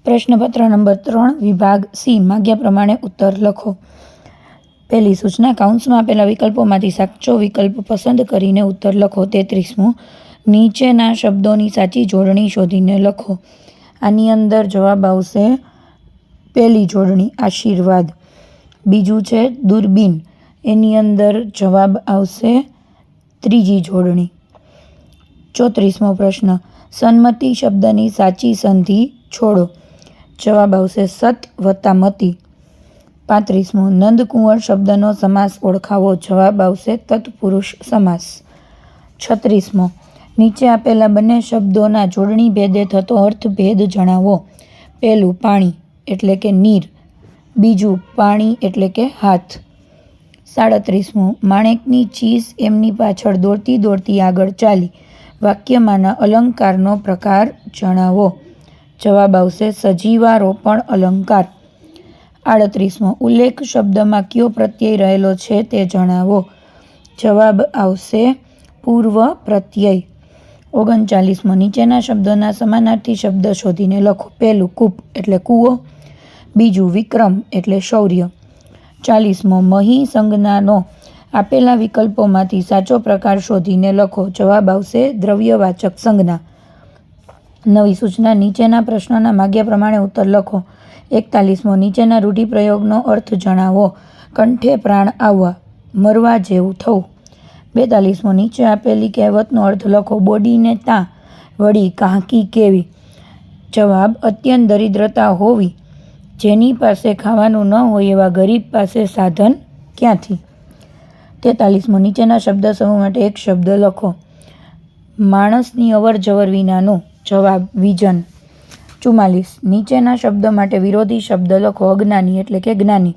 પ્રશ્નપત્ર નંબર 3 વિભાગ સી માગ્યા પ્રમાણે ઉત્તર લખો. પહેલી સૂચના, કાઉન્સમાં આપેલા વિકલ્પોમાંથી સાચો વિકલ્પ પસંદ કરીને ઉત્તર લખો. 33મું, નીચેના શબ્દોની સાચી જોડણી શોધીને લખો. આની અંદર જવાબ આવશે પહેલી જોડણી આશીર્વાદ. બીજું છે દૂરબીન, એની અંદર જવાબ આવશે ત્રીજી જોડણી. 34મો પ્રશ્ન, સન્મતિ શબ્દની સાચી સંધિ છોડો. જવાબ આવશે સત વત્તા મતિ. 35મો, નંદકુંવર શબ્દનો સમાસ ઓળખાવો. જવાબ આવશે તત્પુરુષ સમાસ. 36મો, નીચે આપેલા બંને શબ્દોના જોડણી ભેદે થતો અર્થભેદ જણાવો. પહેલું પાણી એટલે કે નીર, બીજું પાણી એટલે કે હાથ. 37મો, માણેકની ચીસ એમની પાછળ દોડતી દોડતી આગળ ચાલી. વાક્યમાંના અલંકારનો પ્રકાર જણાવો. જવાબ આવશે સજીવારોપણ અલંકાર. 38મો, ઉલ્લેખ શબ્દમાં કયો પ્રત્યય રહેલો છે તે જણાવો. જવાબ આવશે પૂર્વ પ્રત્યય. 39મો, નીચેના શબ્દોના સમાનાર્થી શબ્દ શોધીને લખો. પહેલું કૂપ એટલે કૂવો, બીજું વિક્રમ એટલે શૌર્ય. 40મો, મહી સંજ્ઞાનો આપેલા વિકલ્પોમાંથી સાચો પ્રકાર શોધીને લખો. જવાબ આવશે દ્રવ્યવાચક સંજ્ઞા. નવી સૂચના, નીચેના પ્રશ્નોના માગ્યા પ્રમાણે ઉત્તર લખો. 41મો, નીચેના રૂઢિપ્રયોગનો અર્થ જણાવો. કંઠે પ્રાણ આવવા, મરવા જેવું થવું. 42મો, નીચે આપેલી કહેવતનો અર્થ લખો. બોડીને તાં વળી કાંકી કેવી. જવાબ અત્યંત દરિદ્રતા હોવી, જેની પાસે ખાવાનું ન હોય એવા ગરીબ પાસે સાધન ક્યાંથી. 43મો, નીચેના શબ્દ સમૂહ માટે એક શબ્દ લખો. માણસની અવર જવર વિનાનું. જવાબ વિજન. 44, નીચેના શબ્દ માટે વિરોધી શબ્દ લખો. અજ્ઞાની એટલે કે જ્ઞાની.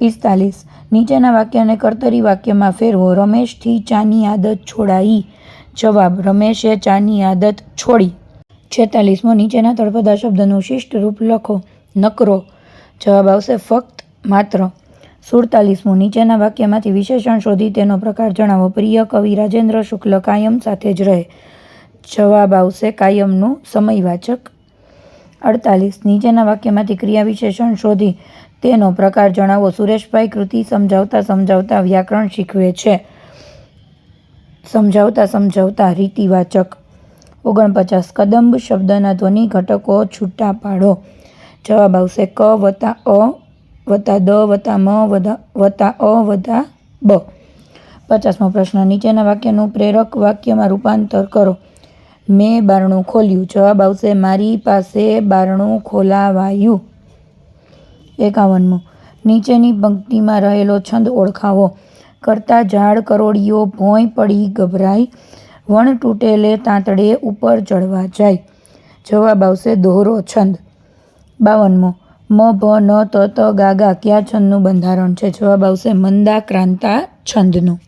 45, નીચેના વાક્યને કર્તરી વાક્યમાં ફેરવો. રમેશથી ચાની આદત છોડાઈ. જવાબ રમેશે ચાની આદત છોડી. 46મો, નીચેના તળપદા શબ્દનું શિષ્ટ રૂપ લખો. નકરો. જવાબ આવશે ફક્ત, માત્ર. 47મો, નીચેના વાક્યમાંથી વિશેષણ શોધી તેનો પ્રકાર જણાવો. પ્રિય કવિ રાજેન્દ્ર શુક્લ કાયમ સાથે જ રહે. જવાબ આવશે કાયમનું સમયવાચક. 48, નીચેના વાક્યમાંથી ક્રિયા વિશેષણ શોધી તેનો પ્રકાર જણાવો. સુરેશભાઈ કૃતિ સમજાવતા વ્યાકરણ શીખવે છે. સમજાવતા રીતિવાચક. 49, કદંબ શબ્દના ધ્વનિ ઘટકો છૂટા પાડો. જવાબ આવશે ક વત્તા અ વત્તા દ વત્તા મ વત્તા અ વત્તા બ. 50મો પ્રશ્ન, નીચેના વાક્યનું પ્રેરક વાક્યમાં રૂપાંતર કરો. મેં બારણું ખોલ્યું. જવાબ આવશે મારી પાસે બારણું ખોલાવાયું. 51મો, નીચેની પંક્તિમાં રહેલો છંદ ઓળખાવો. કરતા ઝાડ કરોડિયો ભોંય પડી ગભરાય, વણ તૂટેલે તાંતડે ઉપર ચડવા જાય. જવાબ આવશે દોહરો છંદ. 52મો, મ ભ ન ત ત ગા ગા કયા છંદનું બંધારણ છે. જવાબ આવશે મંદાક્રાંતા છંદનું.